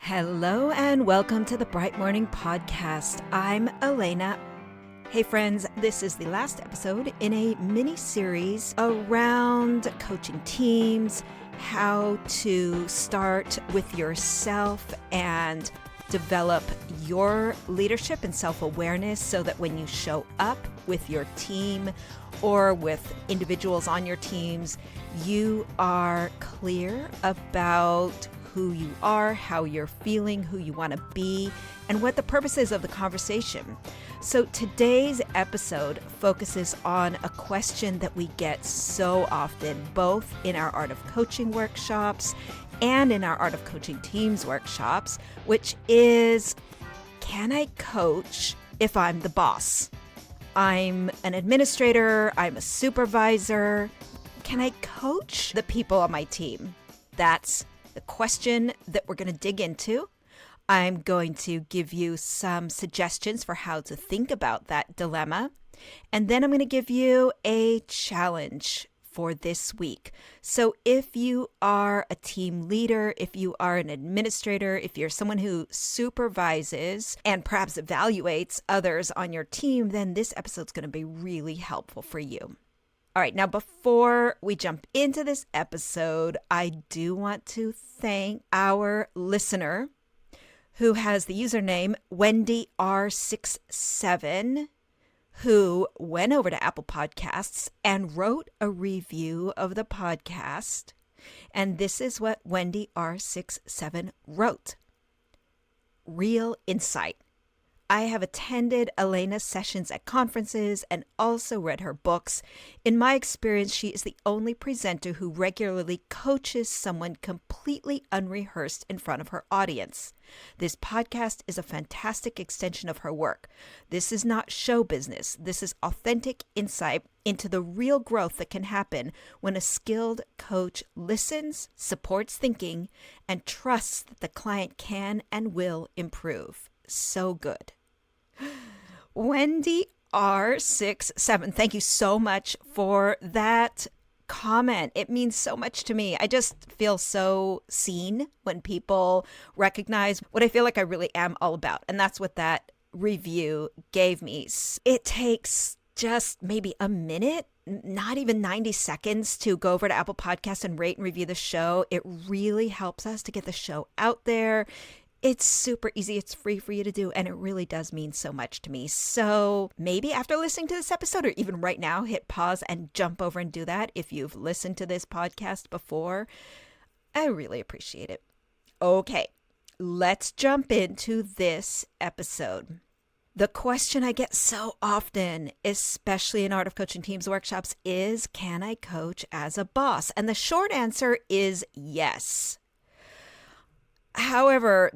Hello and welcome to the Bright Morning Podcast. I'm Elena. Hey friends, this is the last episode in a mini-series around coaching teams, how to start with yourself and develop your leadership and self-awareness so that when you show up with your team or with individuals on your teams, you are clear about who you are, how you're feeling, who you want to be, and what the purpose is of the conversation. So today's episode focuses on a question that we get so often, both in our Art of Coaching workshops and in our Art of Coaching Teams workshops, which is, can I coach if I'm the boss? I'm an administrator, I'm a supervisor. Can I coach the people on my team? That's the question that we're going to dig into. I'm going to give you some suggestions for how to think about that dilemma. And then I'm going to give you a challenge for this week. So if you are a team leader, if you are an administrator, if you're someone who supervises and perhaps evaluates others on your team, then this episode's going to be really helpful for you. All right, now before we jump into this episode, I do want to thank our listener who has the username Wendy R67, who went over to Apple Podcasts and wrote a review of the podcast. And this is what Wendy R67 wrote. Real insight. I have attended Elena's sessions at conferences and also read her books. In my experience, she is the only presenter who regularly coaches someone completely unrehearsed in front of her audience. This podcast is a fantastic extension of her work. This is not show business. This is authentic insight into the real growth that can happen when a skilled coach listens, supports thinking, and trusts that the client can and will improve. So good. Wendy R67, thank you so much for that comment. It means so much to me. I just feel so seen when people recognize what I feel like I really am all about. And that's what that review gave me. It takes just maybe a minute, not even 90 seconds to go over to Apple Podcasts and rate and review the show. It really helps us to get the show out there. It's super easy. It's free for you to do. And it really does mean so much to me. So maybe after listening to this episode or even right now, hit pause and jump over and do that. If you've listened to this podcast before, I really appreciate it. Okay, let's jump into this episode. The question I get so often, especially in Art of Coaching Teams workshops, is, can I coach as a boss? And the short answer is yes. However,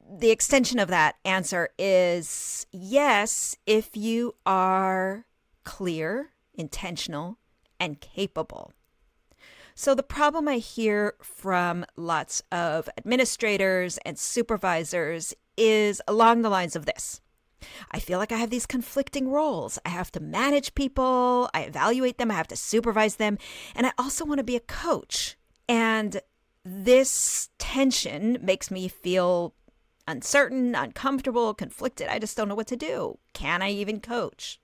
the extension of that answer is yes if you are clear, intentional, and capable. So the problem I hear from lots of administrators and supervisors is along the lines of this. I feel like I have these conflicting roles. I have to manage people, I evaluate them, I have to supervise them, and I also want to be a coach. And this tension makes me feel uncertain, uncomfortable, conflicted. I just don't know what to do. Can I even coach?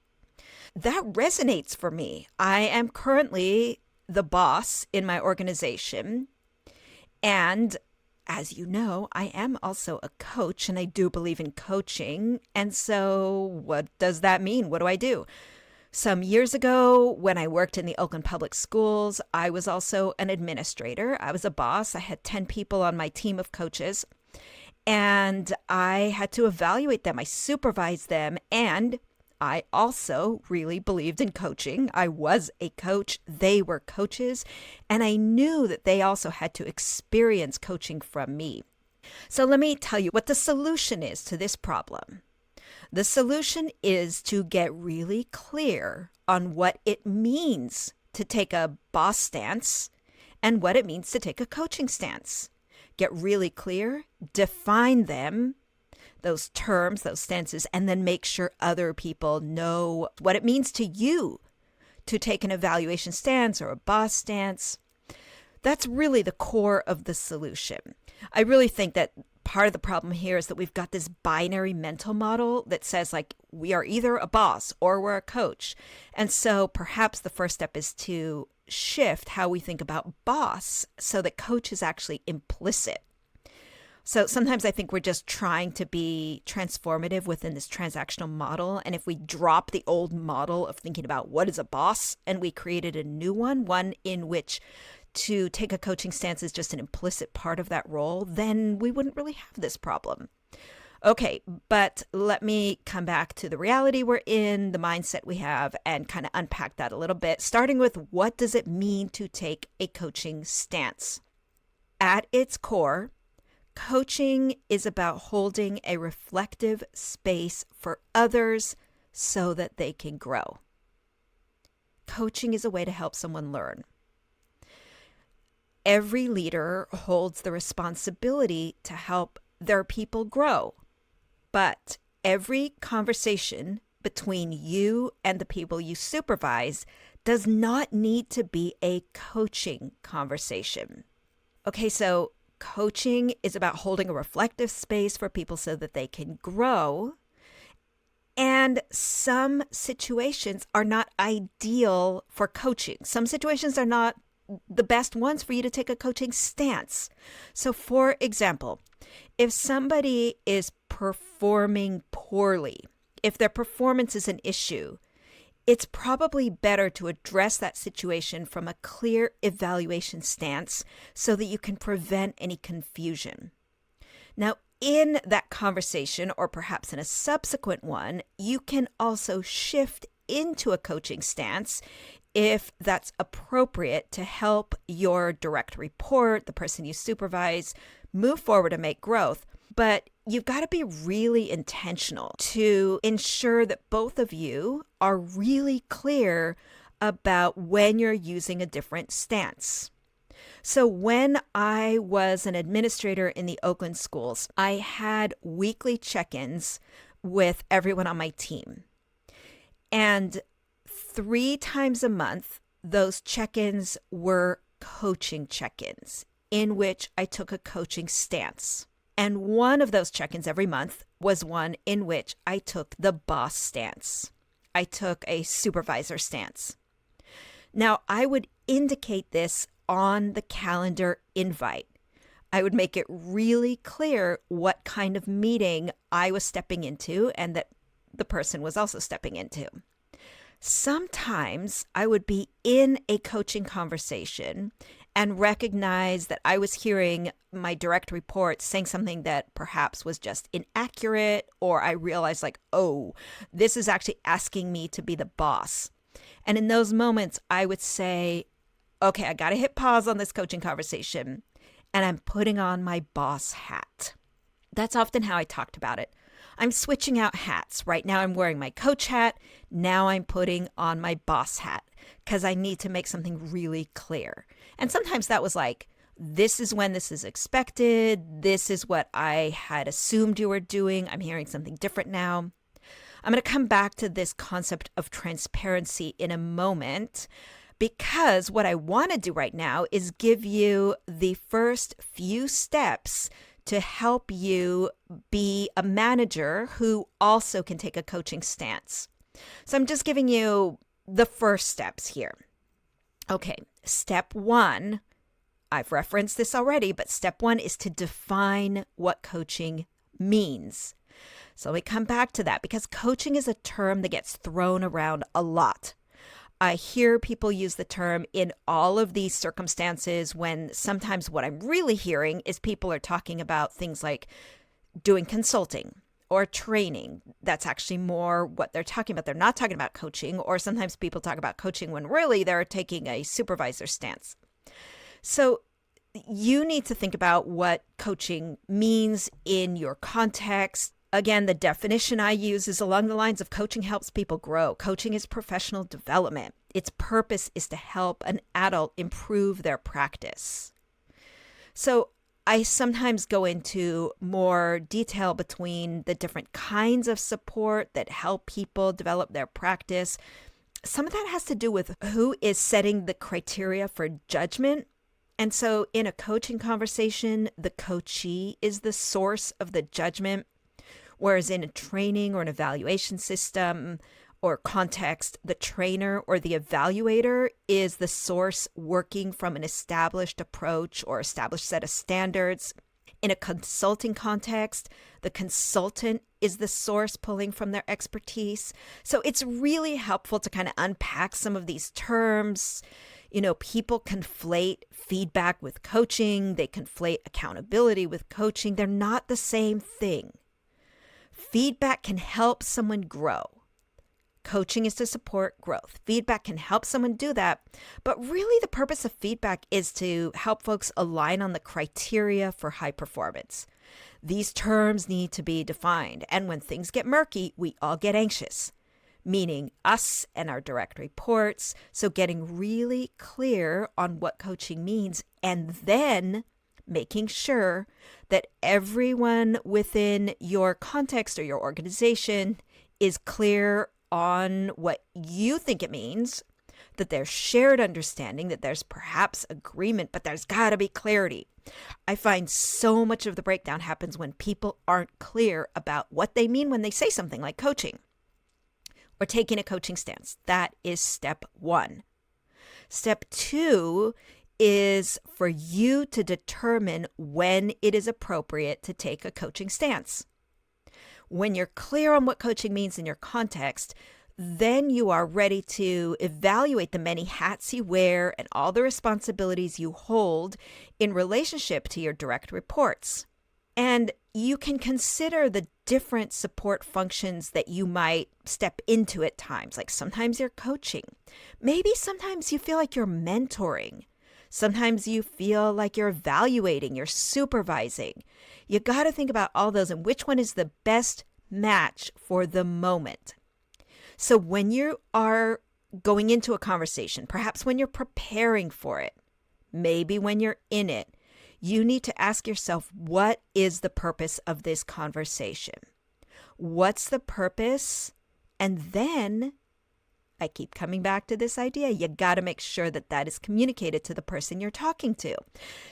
That resonates for me. I am currently the boss in my organization. And as you know, I am also a coach and I do believe in coaching. And so what does that mean? What do I do? Some years ago, when I worked in the Oakland Public Schools, I was also an administrator. I was a boss. I had 10 people on my team of coaches, and I had to evaluate them. I supervised them, and I also really believed in coaching. I was a coach. They were coaches, and I knew that they also had to experience coaching from me. So let me tell you what the solution is to this problem. The solution is to get really clear on what it means to take a boss stance and what it means to take a coaching stance. Get really clear, define them, those terms, those stances, and then make sure other people know what it means to you to take an evaluation stance or a boss stance. That's really the core of the solution. I really think that part of the problem here is that we've got this binary mental model that says like we are either a boss or we're a coach. And so perhaps the first step is to shift how we think about boss so that coach is actually implicit. So sometimes I think we're just trying to be transformative within this transactional model. And if we drop the old model of thinking about what is a boss and we created a new one in which to take a coaching stance is just an implicit part of that role, then we wouldn't really have this problem. Okay, but let me come back to the reality we're in, the mindset we have, and kind of unpack that a little bit, starting with what does it mean to take a coaching stance? At its core, coaching is about holding a reflective space for others so that they can grow. Coaching is a way to help someone learn. Every leader holds the responsibility to help their people grow, but every conversation between you and the people you supervise does not need to be a coaching conversation. Okay, so coaching is about holding a reflective space for people so that they can grow. And some situations are not ideal for coaching. Some situations are not the best ones for you to take a coaching stance. So for example, if somebody is performing poorly, if their performance is an issue, it's probably better to address that situation from a clear evaluation stance so that you can prevent any confusion. Now, in that conversation, or perhaps in a subsequent one, you can also shift into a coaching stance if that's appropriate to help your direct report, the person you supervise, move forward and make growth. But you've got to be really intentional to ensure that both of you are really clear about when you're using a different stance. So when I was an administrator in the Oakland schools, I had weekly check-ins with everyone on my team. And 3 times a month, those check-ins were coaching check-ins in which I took a coaching stance. And one of those check-ins every month was one in which I took the boss stance. I took a supervisor stance. Now, I would indicate this on the calendar invite. I would make it really clear what kind of meeting I was stepping into and that the person was also stepping into. Sometimes I would be in a coaching conversation and recognize that I was hearing my direct report saying something that perhaps was just inaccurate, or I realized like, oh, this is actually asking me to be the boss. And in those moments, I would say, okay, I got to hit pause on this coaching conversation and I'm putting on my boss hat. That's often how I talked about it. I'm switching out hats. Right now I'm wearing my coach hat. Now I'm putting on my boss hat because I need to make something really clear. And sometimes that was like, this is when this is expected. This is what I had assumed you were doing. I'm hearing something different now. I'm going to come back to this concept of transparency in a moment, because what I want to do right now is give you the first few steps to help you be a manager who also can take a coaching stance. So I'm just giving you the first steps here. Okay, step 1, I've referenced this already, but step 1 is to define what coaching means. So let me come back to that because coaching is a term that gets thrown around a lot. I hear people use the term in all of these circumstances when sometimes what I'm really hearing is people are talking about things like doing consulting or training. That's actually more what they're talking about. They're not talking about coaching, or sometimes people talk about coaching when really they're taking a supervisor stance. So you need to think about what coaching means in your context. Again, the definition I use is along the lines of coaching helps people grow. Coaching is professional development. Its purpose is to help an adult improve their practice. So I sometimes go into more detail between the different kinds of support that help people develop their practice. Some of that has to do with who is setting the criteria for judgment And so in a coaching conversation, the coachee is the source of the judgment, whereas in a training or an evaluation system or context, the trainer or the evaluator is the source working from an established approach or established set of standards. In a consulting context, the consultant is the source pulling from their expertise. So it's really helpful to kind of unpack some of these terms. People conflate feedback with coaching. They conflate accountability with coaching. They're not the same thing. Feedback can help someone grow. Coaching is to support growth. Feedback can help someone do that. But really, the purpose of feedback is to help folks align on the criteria for high performance. These terms need to be defined. And when things get murky, we all get anxious, meaning us and our direct reports. So getting really clear on what coaching means and then making sure that everyone within your context or your organization is clear on what you think it means, that there's shared understanding, that there's perhaps agreement, but there's got to be clarity. I find so much of the breakdown happens when people aren't clear about what they mean when they say something like coaching or taking a coaching stance. That is step one. Step two is for you to determine when it is appropriate to take a coaching stance. When you're clear on what coaching means in your context, then you are ready to evaluate the many hats you wear and all the responsibilities you hold in relationship to your direct reports. And you can consider the different support functions that you might step into at times. Like sometimes you're coaching. Maybe sometimes you feel like you're mentoring. Sometimes you feel like you're evaluating, you're supervising. You got to think about all those and which one is the best match for the moment. So when you are going into a conversation, perhaps when you're preparing for it, maybe when you're in it, you need to ask yourself, what is the purpose of this conversation? What's the purpose? And then I keep coming back to this idea. You got to make sure that that is communicated to the person you're talking to.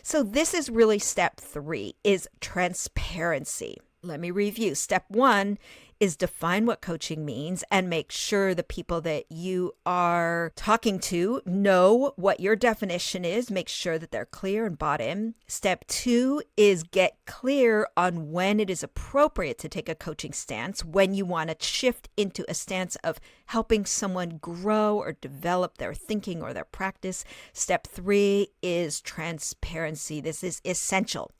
So this is really step 3 is transparency. Let me review. Step 1 is define what coaching means and make sure the people that you are talking to know what your definition is. Make sure that they're clear and bought in. Step 2 is get clear on when it is appropriate to take a coaching stance, when you want to shift into a stance of helping someone grow or develop their thinking or their practice. Step 3 is transparency. This is essential.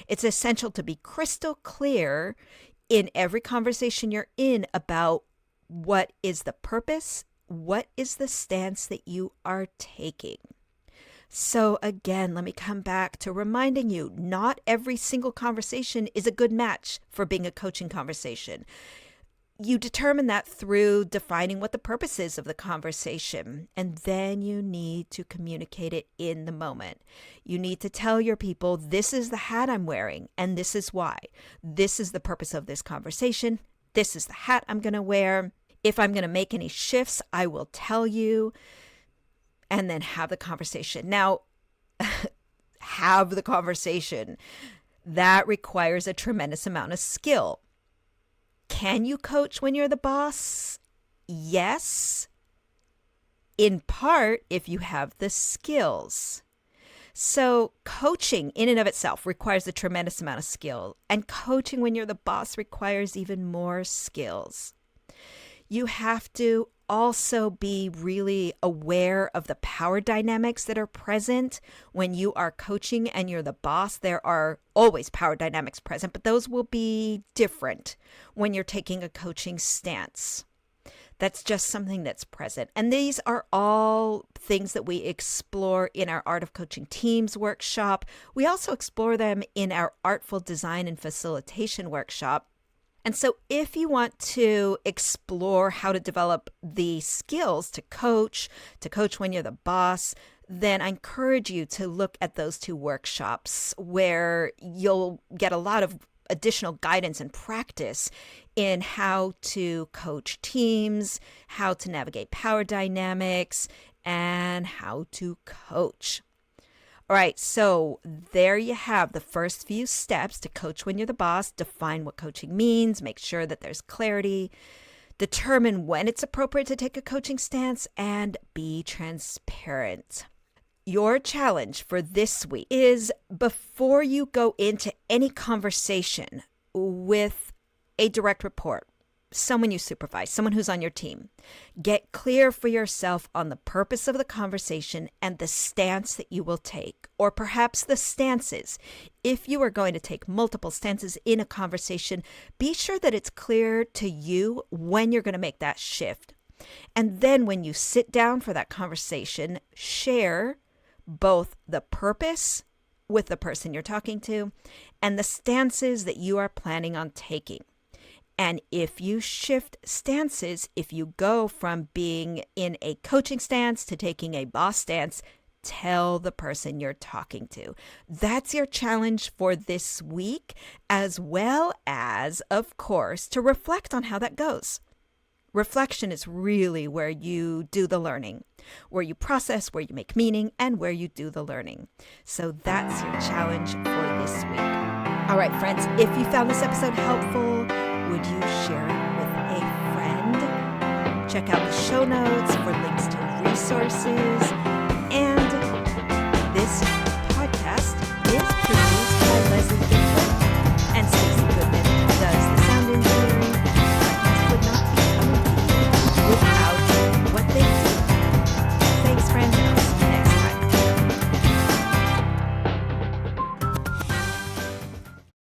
It's essential to be crystal clear in every conversation you're in about what is the purpose, what is the stance that you are taking. So again, let me come back to reminding you, not every single conversation is a good match for being a coaching conversation. You determine that through defining what the purpose is of the conversation, and then you need to communicate it in the moment. You need to tell your people, this is the hat I'm wearing, and this is why. This is the purpose of this conversation. This is the hat I'm going to wear. If I'm going to make any shifts, I will tell you, and then have the conversation. Now, have the conversation. That requires a tremendous amount of skill. Can you coach when you're the boss? Yes. In part, if you have the skills. So coaching in and of itself requires a tremendous amount of skill. And coaching when you're the boss requires even more skills. You have to also be really aware of the power dynamics that are present when you are coaching and you're the boss. There are always power dynamics present, but those will be different when you're taking a coaching stance. That's just something that's present. And these are all things that we explore in our Art of Coaching Teams workshop. We also explore them in our Artful Design and Facilitation workshop. And so if you want to explore how to develop the skills to coach when you're the boss, then I encourage you to look at those 2 workshops where you'll get a lot of additional guidance and practice in how to coach teams, how to navigate power dynamics, and how to coach. All right, so there you have the first few steps to coach when you're the boss. Define what coaching means, make sure that there's clarity, determine when it's appropriate to take a coaching stance, and be transparent. Your challenge for this week is before you go into any conversation with a direct report, someone you supervise, someone who's on your team, get clear for yourself on the purpose of the conversation and the stance that you will take, or perhaps the stances. If you are going to take multiple stances in a conversation, be sure that it's clear to you when you're going to make that shift. And then when you sit down for that conversation, share both the purpose with the person you're talking to and the stances that you are planning on taking. And if you shift stances, if you go from being in a coaching stance to taking a boss stance, tell the person you're talking to. That's your challenge for this week, as well as, of course, to reflect on how that goes. Reflection is really where you do the learning, where you process, where you make meaning, and where you do the learning. So that's your challenge for this week. All right, friends, if you found this episode helpful, would you share it with a friend? Check out the show notes for links to resources